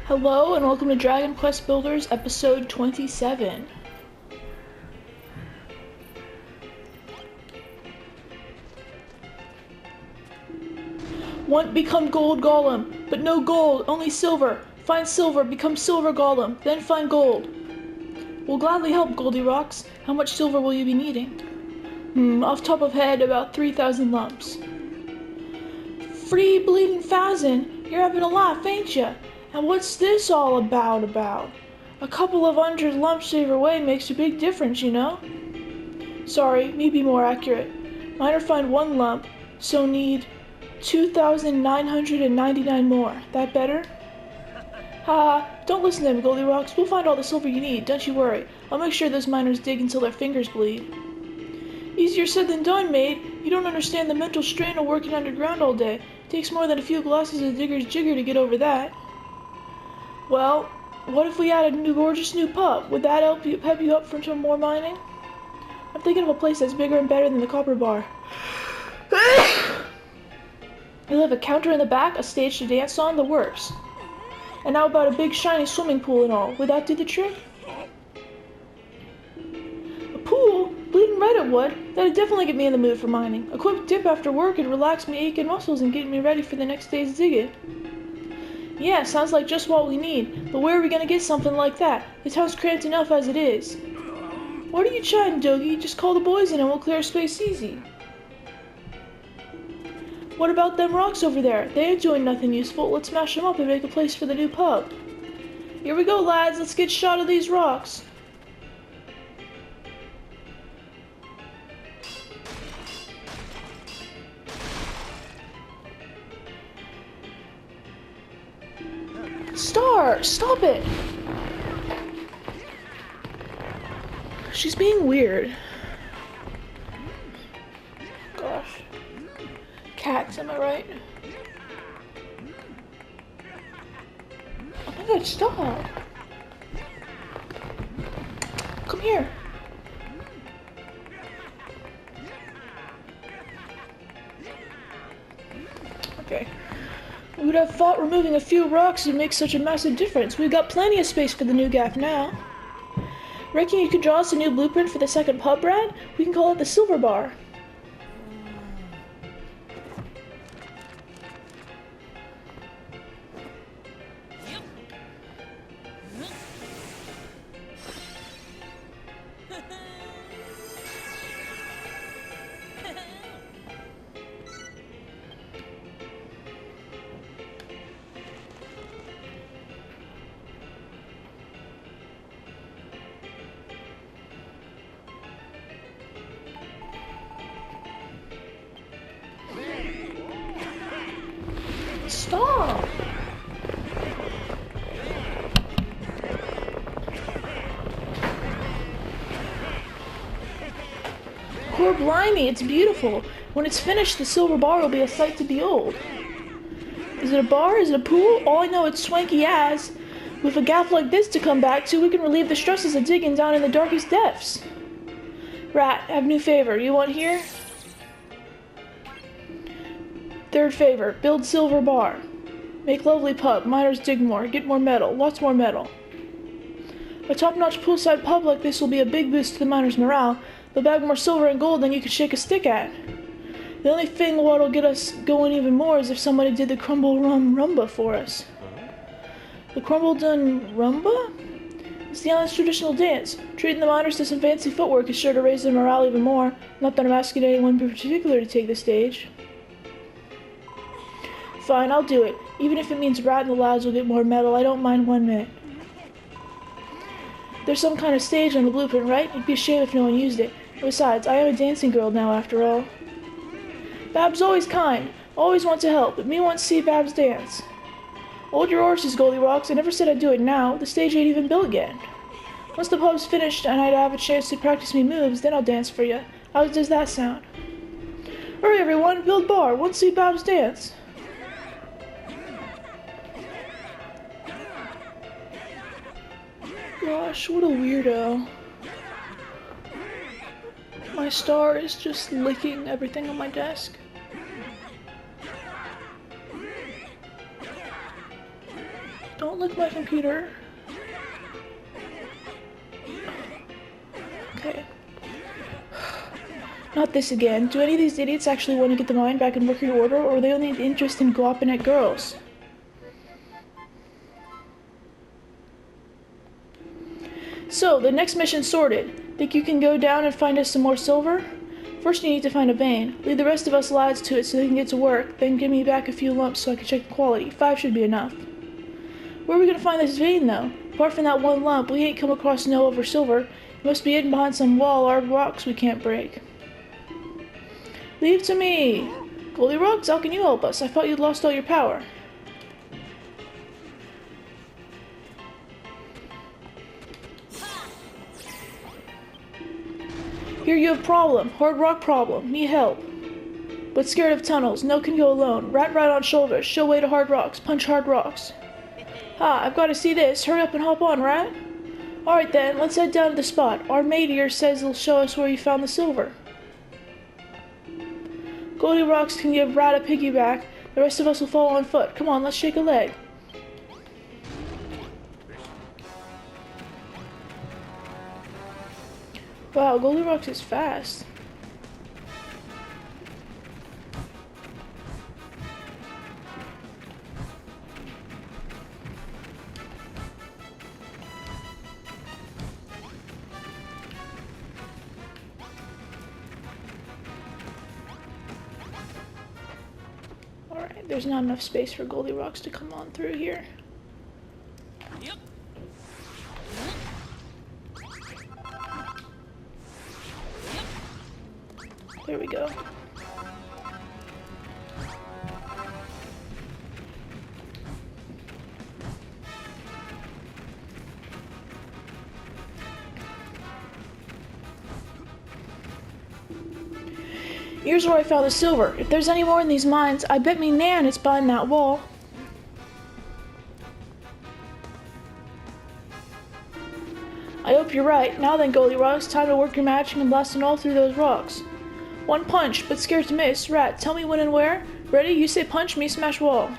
Hello and welcome to Dragon Quest Builders episode 27. Want become gold golem, but no gold, only silver. Find silver, become silver golem, then find gold. We'll gladly help, Goldilocks. How much silver will you be needing? Off top of head, about 3,000 lumps. Free bleeding thousand? You're having a laugh, ain't ya? And what's this all about? A couple of hundred lumps either way makes a big difference, you know? Sorry, me be more accurate. Miner find one lump, so need 2,999 more. That better? Haha, don't listen to him, Goldilocks. We'll find all the silver you need, don't you worry. I'll make sure those miners dig until their fingers bleed. Easier said than done, mate. You don't understand the mental strain of working underground all day. It takes more than a few glasses of Digger's Jigger to get over that. Well, what if we added a gorgeous new pub? Would that help you pep you up for some more mining? I'm thinking of a place that's bigger and better than the Copper Bar. You'll have a counter in the back, a stage to dance on, the works. And how about a big shiny swimming pool and all? Would that do the trick? A pool? Bleeding right it would. That'd definitely get me in the mood for mining. A quick dip after work would relax me aching muscles and get me ready for the next day's digging. Yeah, sounds like just what we need. But where are we gonna get something like that? The town's cramped enough as it is. What are you chatting, Dogie? Just call the boys in and we'll clear space easy. What about them rocks over there? They ain't doing nothing useful. Let's smash them up and make a place for the new pub. Here we go, lads. Let's get a shot of these rocks. Star! Stop it! She's being weird. Gosh. Cats, am I right? Oh my god, stop! Come here! Okay. We would have thought removing a few rocks would make such a massive difference. We've got plenty of space for the new gaff now. Reckon you could draw us a new blueprint for the second pub, Brad? We can call it the Silver Bar. Stop! Core blimey, it's beautiful. When it's finished, the Silver Bar will be a sight to behold. Is it a bar? Is it a pool? All I know, it's swanky as. With a gaff like this to come back to, we can relieve the stresses of digging down in the darkest depths. Rat, have new favor. You want here? Third favor, build Silver Bar. Make lovely pub, miners dig more, get more metal, lots more metal. A top-notch poolside pub like this will be a big boost to the miners' morale. They'll bag more silver and gold than you could shake a stick at. The only thing what'll get us going even more is if somebody did the Crumble Rum Rumba for us. The Crumble Dun Rumba? It's the island's traditional dance. Treating the miners to some fancy footwork is sure to raise their morale even more. Not that I'm asking anyone in particular to take the stage. Fine, I'll do it. Even if it means Rat and the lads will get more metal, I don't mind 1 minute. There's some kind of stage on the blueprint, right? It'd be a shame if no one used it. Besides, I am a dancing girl now, after all. Bab's always kind. Always want to help, but me wants to see Babs dance. Hold your horses, Goldilocks. I never said I'd do it now. The stage ain't even built yet. Once the pub's finished and I'd have a chance to practice me moves, then I'll dance for you. How does that sound? Hurry, everyone. Build bar. Want to see Babs dance. Gosh, what a weirdo. My star is just licking everything on my desk. Don't Don't lick my computer. Okay. Not this again. Do any of these idiots actually want to get the mine back in working order, or are they only interested in guapping at girls? So, the next mission's sorted. Think you can go down and find us some more silver? First you need to find a vein. Lead the rest of us lads to it so they can get to work, then give me back a few lumps so I can check the quality. 5 should be enough. Where are we gonna find this vein, though? Apart from that one lump, we ain't come across no other silver. It must be hidden behind some wall or rocks we can't break. Leave to me! Goldilocks, how can you help us? I thought you'd lost all your power. Here you have problem. Hard rock problem. Need help. But scared of tunnels. No can go alone. Rat right on shoulders. Show way to hard rocks. Punch hard rocks. Ha, I've got to see this. Hurry up and hop on, Rat. Alright then, let's head down to the spot. Our mate here says he'll show us where you found the silver. Goldilocks can give Rat a piggyback. The rest of us will follow on foot. Come on, let's shake a leg. Wow, Goldilocks is fast. Alright, there's not enough space for Goldilocks to come on through here. Yep. There we go. Here's where I found the silver. If there's any more in these mines, I bet me Nan it's behind that wall. I hope you're right. Now then, Goldilocks, time to work your magic and blast it all through those rocks. One punch, but scared to miss. Rat, tell me when and where. Ready? You say punch, me smash wall.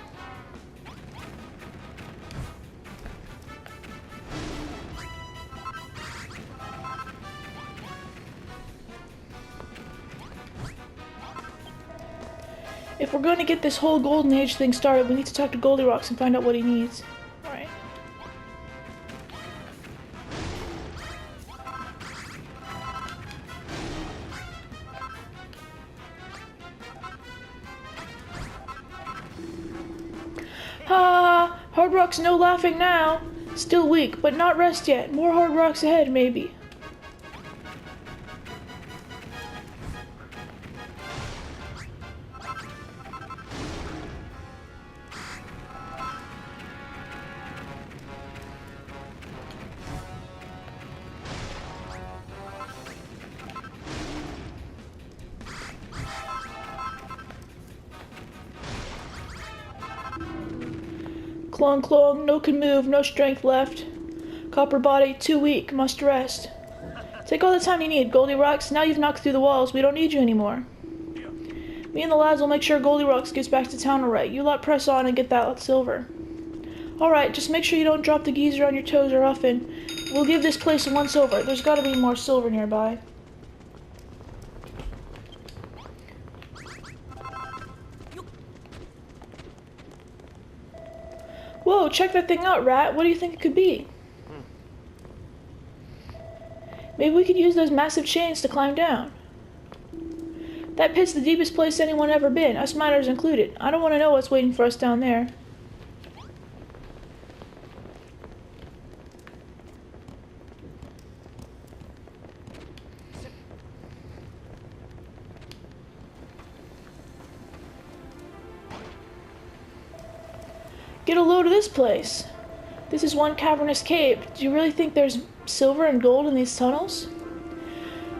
If we're going to get this whole Golden Age thing started, we need to talk to Goldilocks and find out what he needs. Alright. Ha! Hard rocks no laughing now. Still weak, but not rest yet. More hard rocks ahead, maybe. Clong clong, no can move, no strength left. Copper body, too weak, must rest. Take all the time you need, Goldilocks. Now you've knocked through the walls, we don't need you anymore. Me and the lads will make sure Goldilocks gets back to town alright. You lot press on and get that silver. Alright, just make sure you don't drop the geezer on your toes or huffin'. We'll give this place a once over. There's gotta be more silver nearby. Whoa, check that thing out, Rat. What do you think it could be? Maybe we could use those massive chains to climb down. That pit's the deepest place anyone ever been, us miners included. I don't want to know what's waiting for us down there. Get a load of this place. This is one cavernous cave. Do you really think there's silver and gold in these tunnels?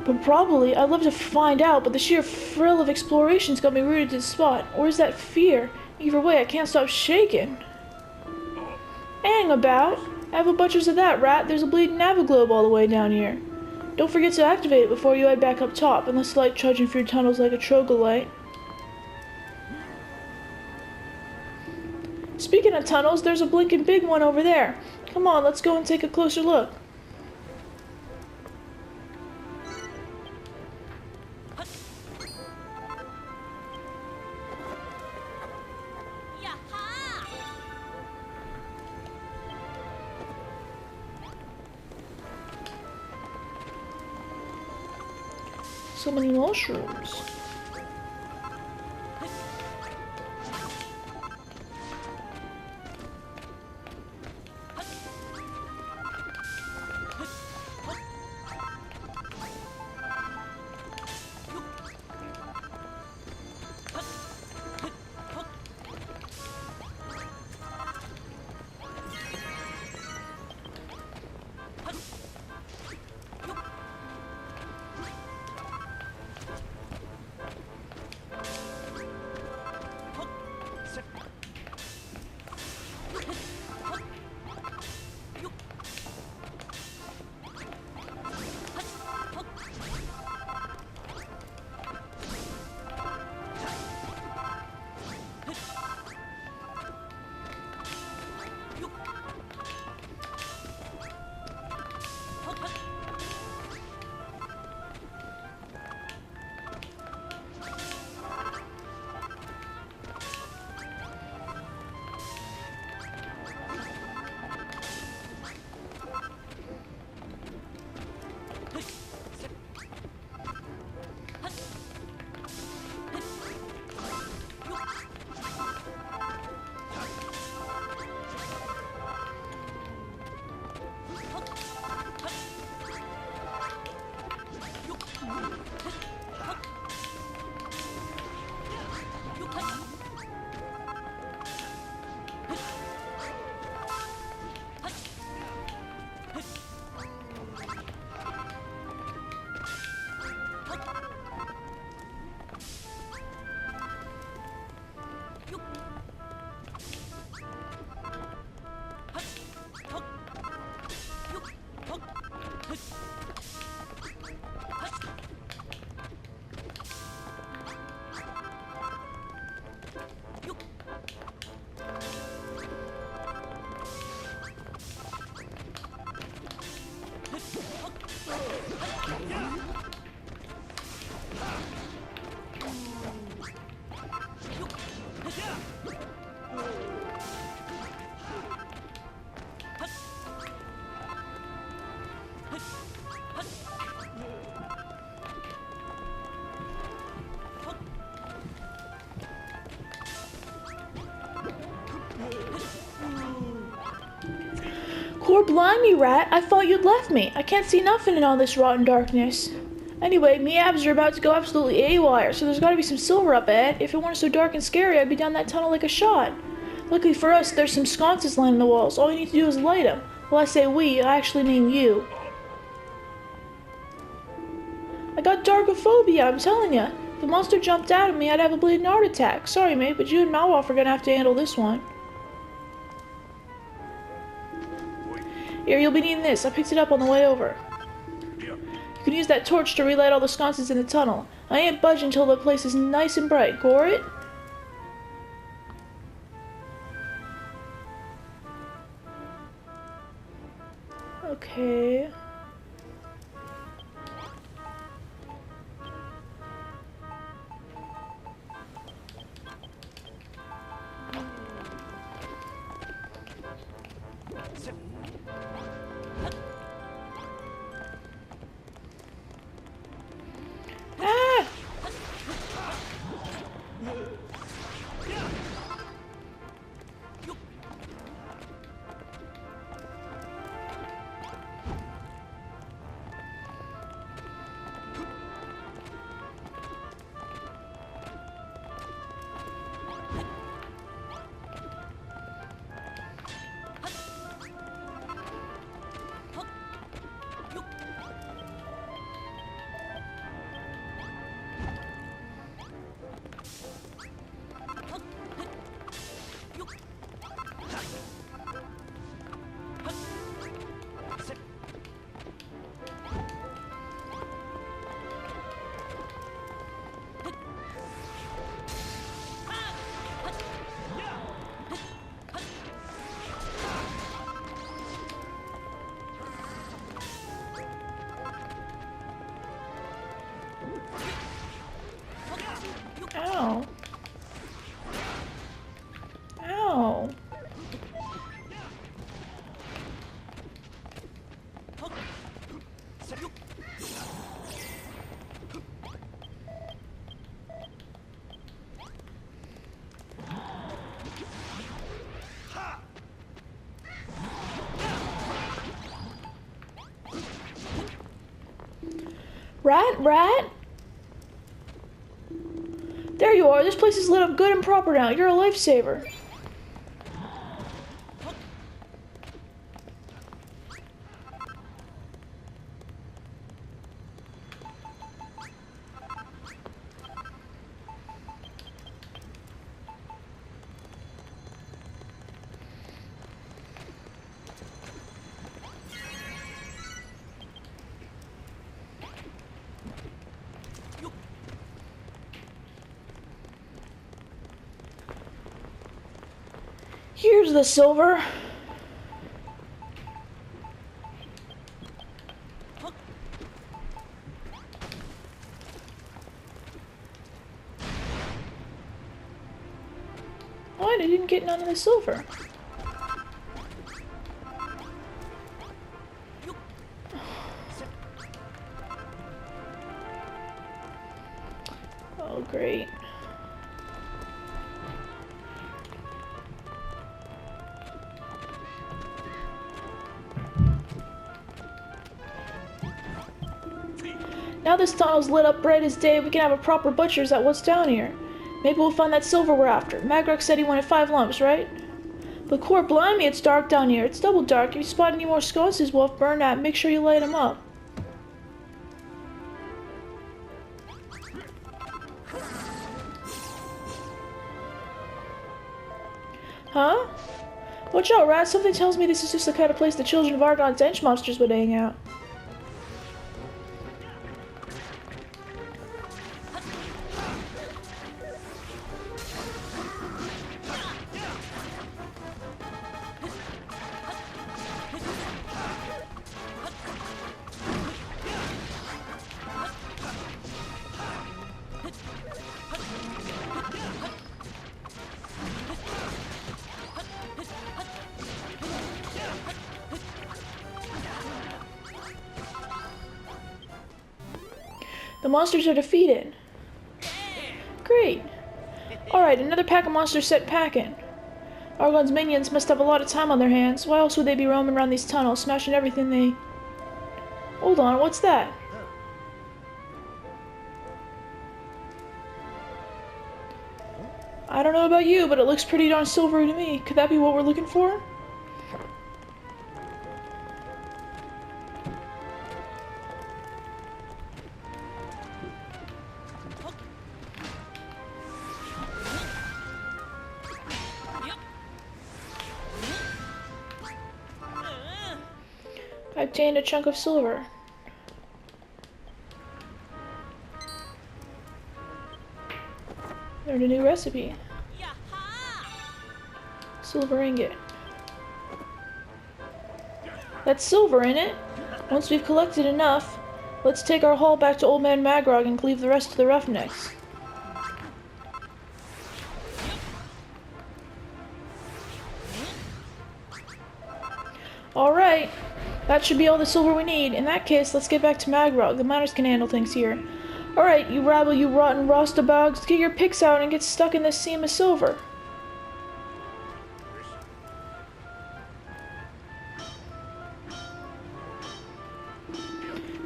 But probably. I'd love to find out, but the sheer thrill of exploration's got me rooted to the spot. Or is that fear? Either way, I can't stop shaking. Hang about. I have a bunches of that, Rat. There's a bleeding Naviglobe all the way down here. Don't forget to activate it before you head back up top, unless you like trudging through tunnels like a troglodyte. Speaking of tunnels, there's a blinking big one over there. Come on, let's go and take a closer look. Yaha! So many mushrooms. Core blimey, Rat, I thought you'd left me. I can't see nothing in all this rotten darkness. Anyway, me abs are about to go absolutely AWire, so there's gotta be some silver up ahead. If it weren't so dark and scary, I'd be down that tunnel like a shot. Luckily for us, there's some sconces lining the walls. All you need to do is light them. Well, I say we, I actually mean you. I got darkophobia, I'm telling ya. If a monster jumped out at me, I'd have a bleeding heart attack. Sorry, mate, but you and Malwolf are gonna have to handle this one. Here, you'll be needing this. I picked it up on the way over. You can use that torch to relight all the sconces in the tunnel. I ain't budging until the place is nice and bright. Core it? Okay. Ah! Rat, rat? There you are. This place is lit up good and proper now. You're a lifesaver. Here's the silver. What? I didn't get none of the silver. Oh, great. Now this tunnel's lit up bright as day, we can have a proper butcher's at what's down here. Maybe we'll find that silver we're after. Magrok said he wanted 5 lumps, right? But core blimey, it's dark down here. It's double dark. If you spot any more sconces Wolf burned at, make sure you light them up. Huh? Watch out, rat. Something tells me this is just the kind of place the children of Argon's Dench monsters would hang out. The monsters are defeated. Great. Alright, another pack of monsters set packing. Argon's minions must have a lot of time on their hands. Why else would they be roaming around these tunnels, smashing everything they... Hold on, what's that? I don't know about you, but it looks pretty darn silvery to me. Could that be what we're looking for? I obtained a chunk of silver. Learned a new recipe. Silver ingot. That's silver in it. Once we've collected enough, let's take our haul back to Old Man Magrok and leave the rest to the Roughnecks. Alright. That should be all the silver we need. In that case, let's get back to Magrok. The miners can handle things here. Alright, you rabble, you rotten rostabogs, get your picks out and get stuck in this seam of silver.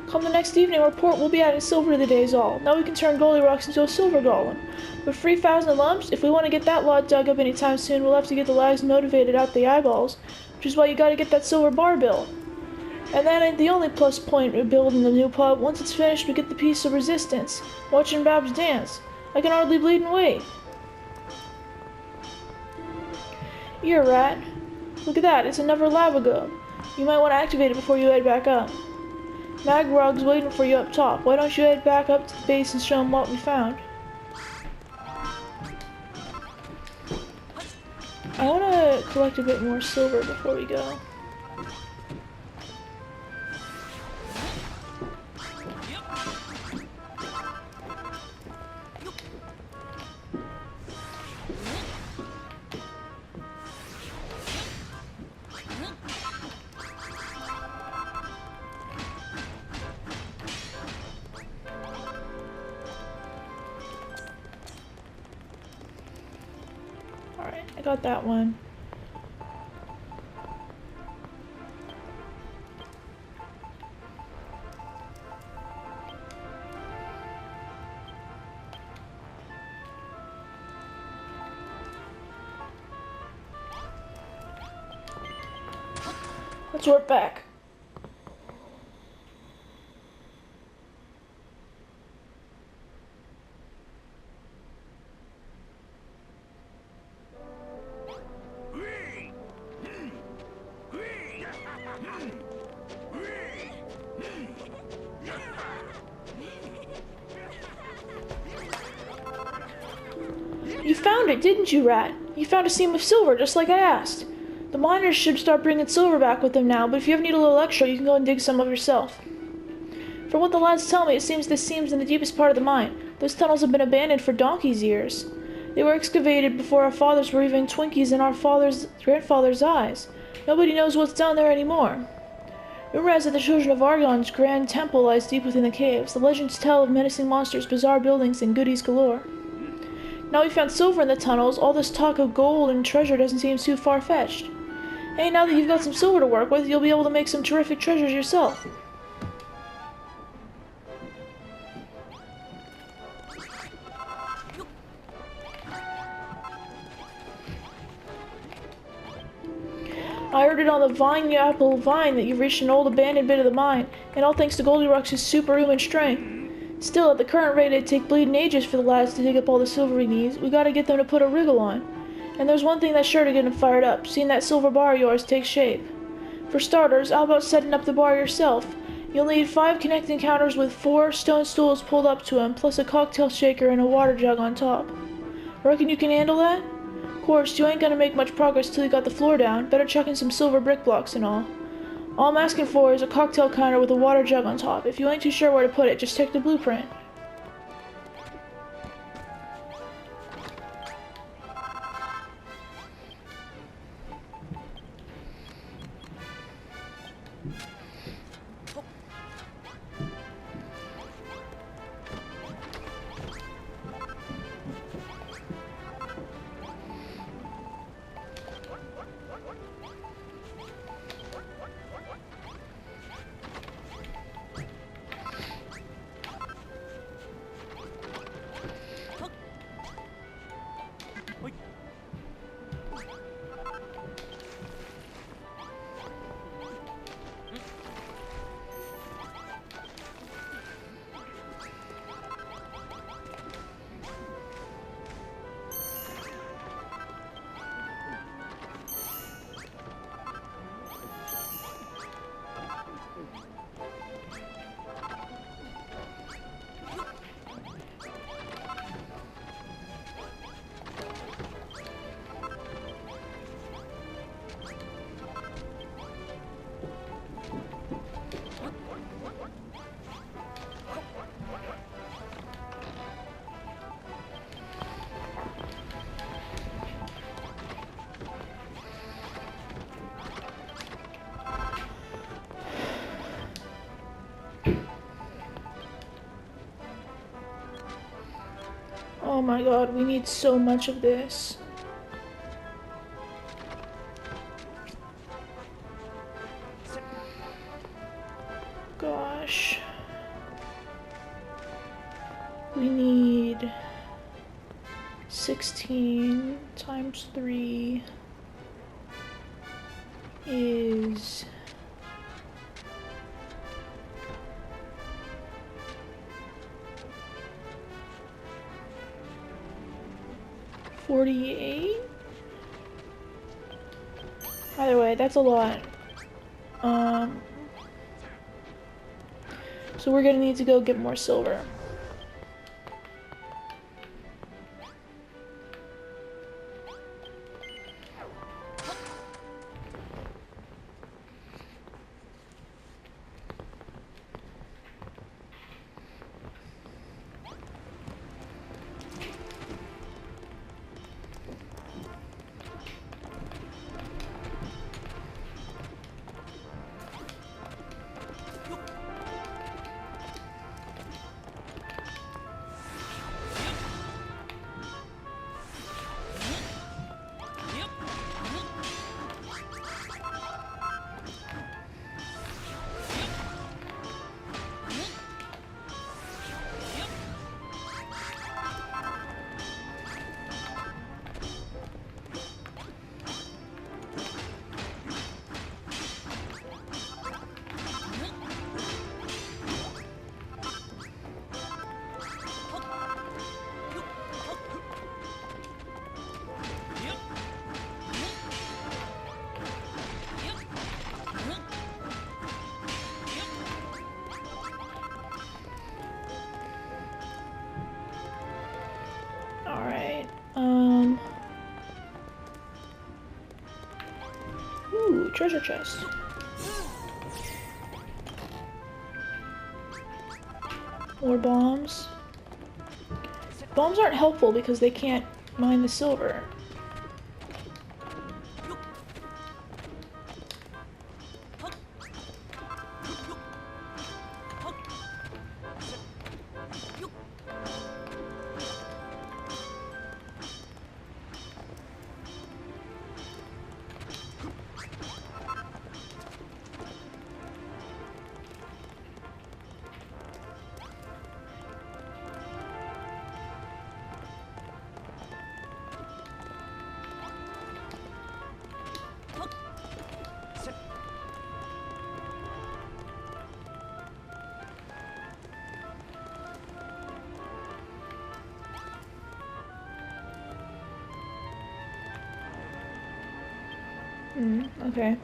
Come the next evening, report we'll be adding silver to the day's all. Now we can turn Goldilocks into a silver golem. With 3,000 lumps, if we want to get that lot dug up anytime soon, we'll have to get the lags motivated out the eyeballs, which is why you gotta get that silver bar built. And that ain't the only plus point we build in the new pub. Once it's finished, we get the piece of resistance. Watching Babs dance. I can hardly bleed and wait. Here, rat. Look at that, it's another lava globe. You might want to activate it before you head back up. Magrok's waiting for you up top. Why don't you head back up to the base and show him what we found? I want to collect a bit more silver before we go. Alright, I got that one. Let's warp back. You found it, didn't you, Rat? You found a seam of silver, just like I asked. The miners should start bringing silver back with them now, but if you ever need a little extra, you can go and dig some of yourself. From what the lads tell me, it seems this seam's in the deepest part of the mine. Those tunnels have been abandoned for donkeys' years. They were excavated before our fathers were even Twinkies in our grandfather's eyes. Nobody knows what's down there anymore. Rumor has it the children of Argon's grand temple lies deep within the caves. The legends tell of menacing monsters, bizarre buildings, and goodies galore. Now we found silver in the tunnels, all this talk of gold and treasure doesn't seem too far-fetched. Hey, now that you've got some silver to work with, you'll be able to make some terrific treasures yourself. I heard it on the apple vine that you've reached an old abandoned bit of the mine, and all thanks to Goldilocks' superhuman strength. Still, at the current rate, it'd take bleeding ages for the lads to dig up all the silver we need. We gotta get them to put a wriggle on. And there's one thing that's sure to get them fired up, seeing that silver bar of yours take shape. For starters, how about setting up the bar yourself? You'll need 5 connecting counters with 4 stone stools pulled up to them, plus a cocktail shaker and a water jug on top. Reckon you can handle that? Of course, you ain't gonna make much progress till you got the floor down. Better chuck in some silver brick blocks and all. All I'm asking for is a cocktail counter with a water jug on top. If you ain't too sure where to put it, just take the blueprint. Oh my god, we need so much of this. Gosh. We need 16 times 3 is 48? Either way, that's a lot. So we're gonna need to go get more silver. treasure chest. More bombs. Bombs aren't helpful because they can't mine the silver. Okay.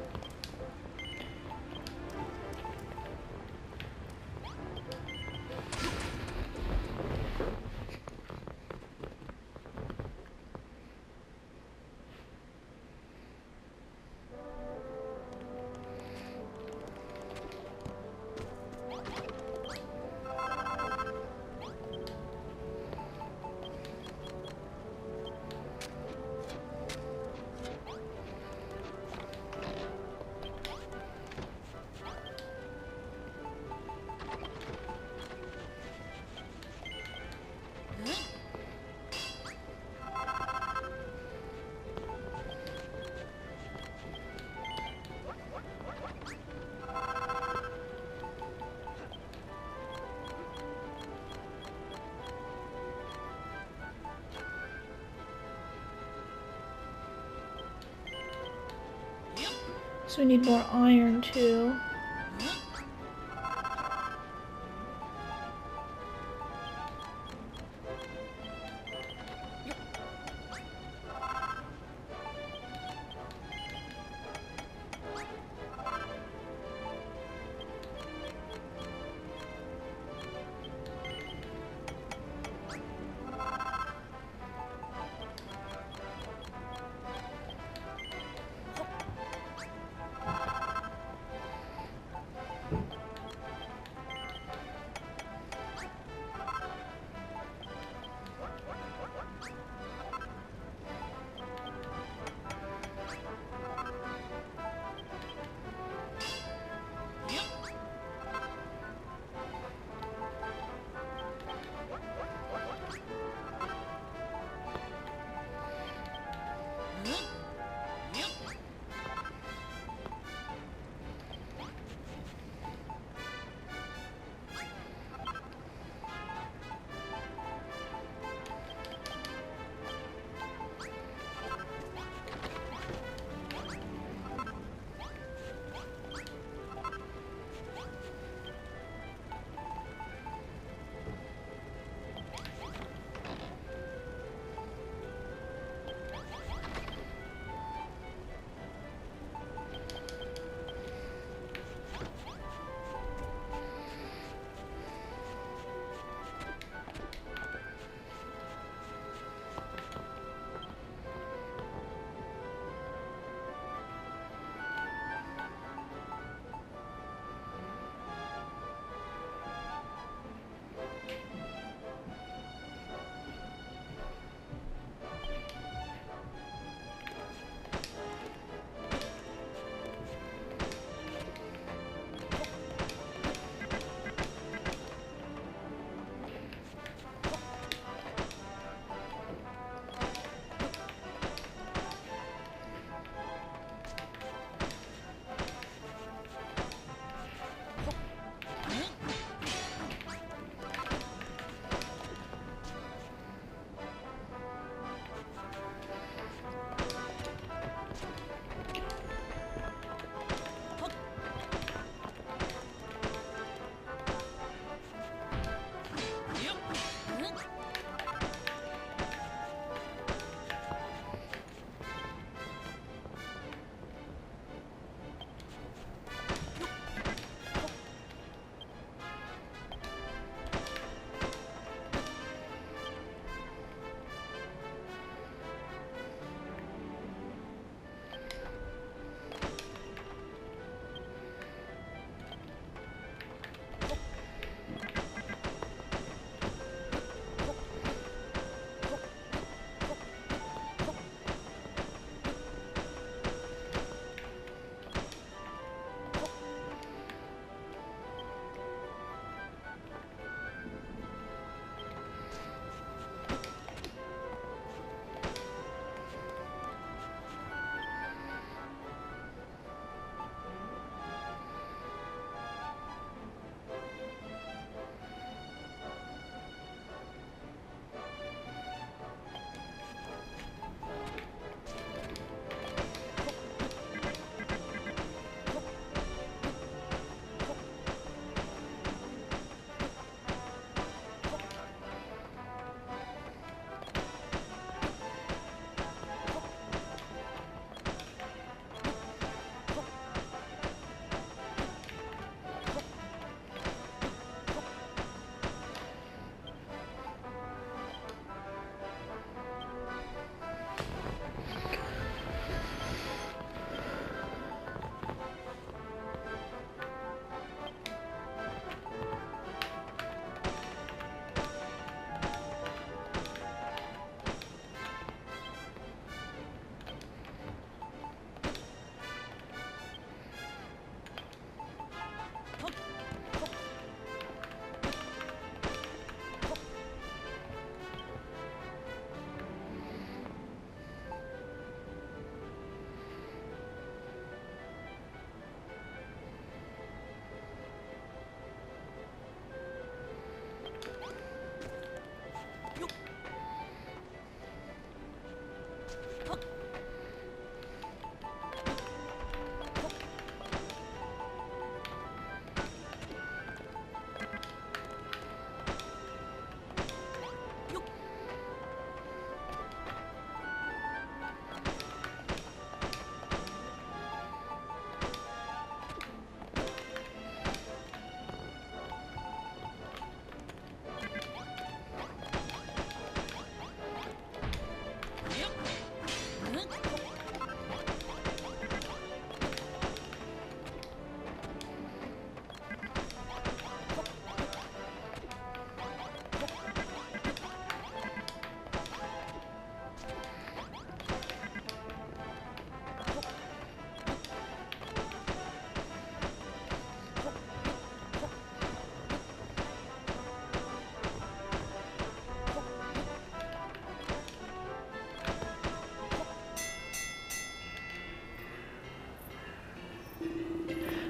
So we need more iron too.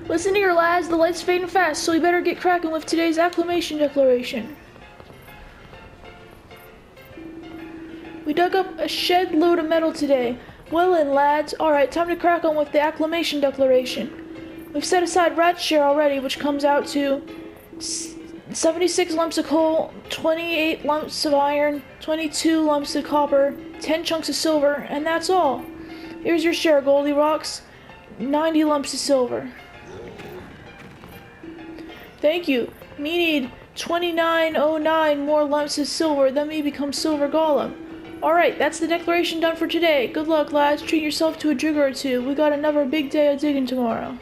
Listen here, lads. The light's fading fast, so we better get cracking with today's acclamation declaration. We dug up a shed load of metal today. Well in, lads. Alright, time to crack on with the acclamation declaration. We've set aside Rat's share already, which comes out to 76 lumps of coal, 28 lumps of iron, 22 lumps of copper, 10 chunks of silver, and that's all. Here's your share, Goldilocks. 90 lumps of silver. Thank you. Me need 2909 more lumps of silver, then we become Silver Golem. Alright, that's the declaration done for today. Good luck, lads. Treat yourself to a jigger or two. We got another big day of digging tomorrow.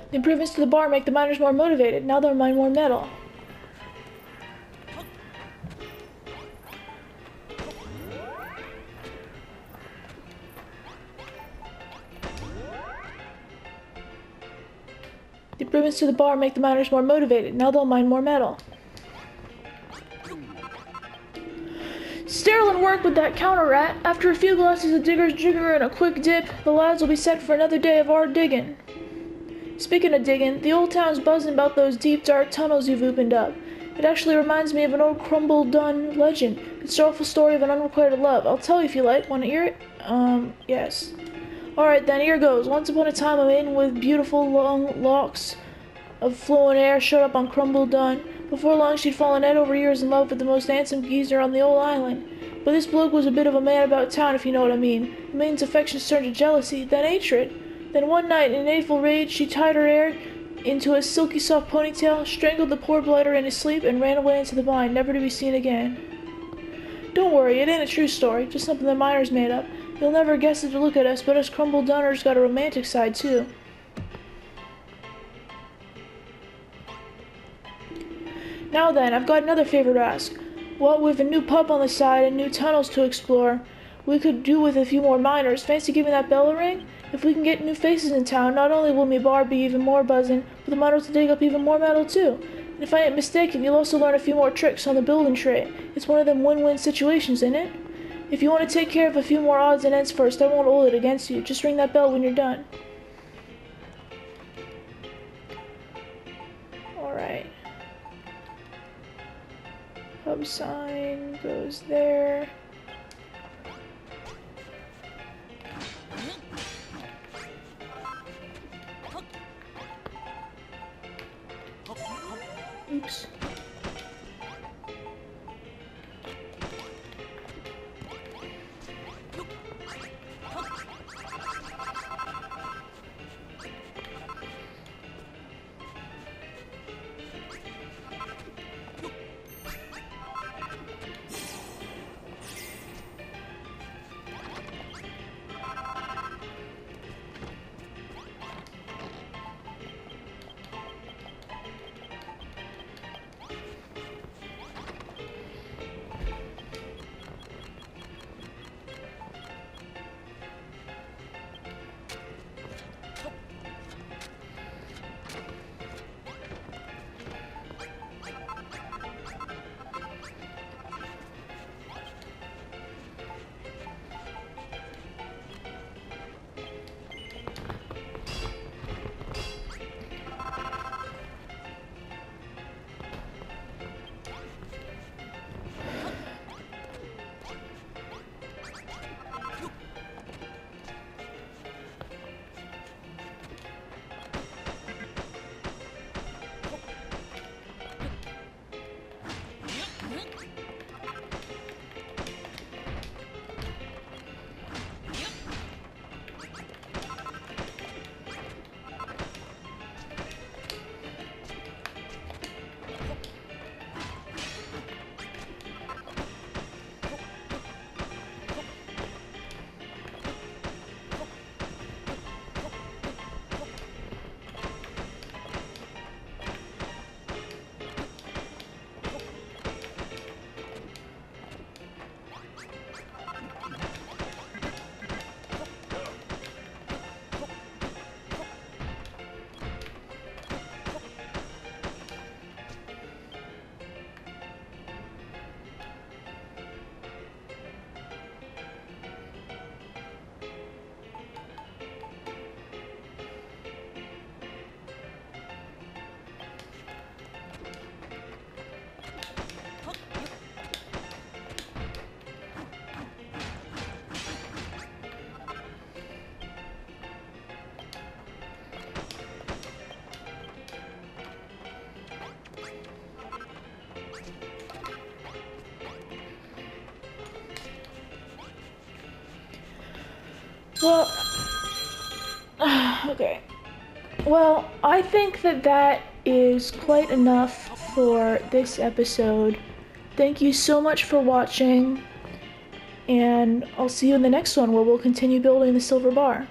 The improvements to the bar make the miners more motivated. Now they'll mine more metal. The improvements to the bar make the miners more motivated. Now they'll mine more metal. Sterling work with that counter rat. After a few glasses of Digger's Jigger and a quick dip, the lads will be set for another day of our digging. Speaking of digging, the old town's buzzing about those deep, dark tunnels you've opened up. It actually reminds me of an old Crumble-Dun legend. It's the awful story of an unrequited love. I'll tell you if you like. Want to hear it? Yes. Alright then, here goes. Once upon a time, a maiden with beautiful long locks of flowing hair showed up on Crumble-Dun. Before long, she'd fallen head over ears in love with the most handsome geezer on the old island. But this bloke was a bit of a man about town, if you know what I mean. The maiden's affections turned to jealousy, then hatred. Then one night, in hateful rage, she tied her hair into a silky soft ponytail, strangled the poor blighter in his sleep, and ran away into the mine, never to be seen again. Don't worry, it ain't a true story, just something the miners made up. You'll never guess it to look at us, but us Crumble-Dunners got a romantic side, too. Now then, I've got another favor to ask. What with a new pub on the side and new tunnels to explore, we could do with a few more miners. Fancy giving that bell a ring? If we can get new faces in town, not only will me bar be even more buzzing, but the miners will dig up even more metal too. And if I ain't mistaken, you'll also learn a few more tricks on the building trade. It's one of them win-win situations, isn't it? If you want to take care of a few more odds and ends first, I won't hold it against you. Just ring that bell when you're done. Alright. Hub sign goes there. Oops. Well, okay. Well, I think that that is quite enough for this episode. Thank you so much for watching, and I'll see you in the next one where we'll continue building the silver bar.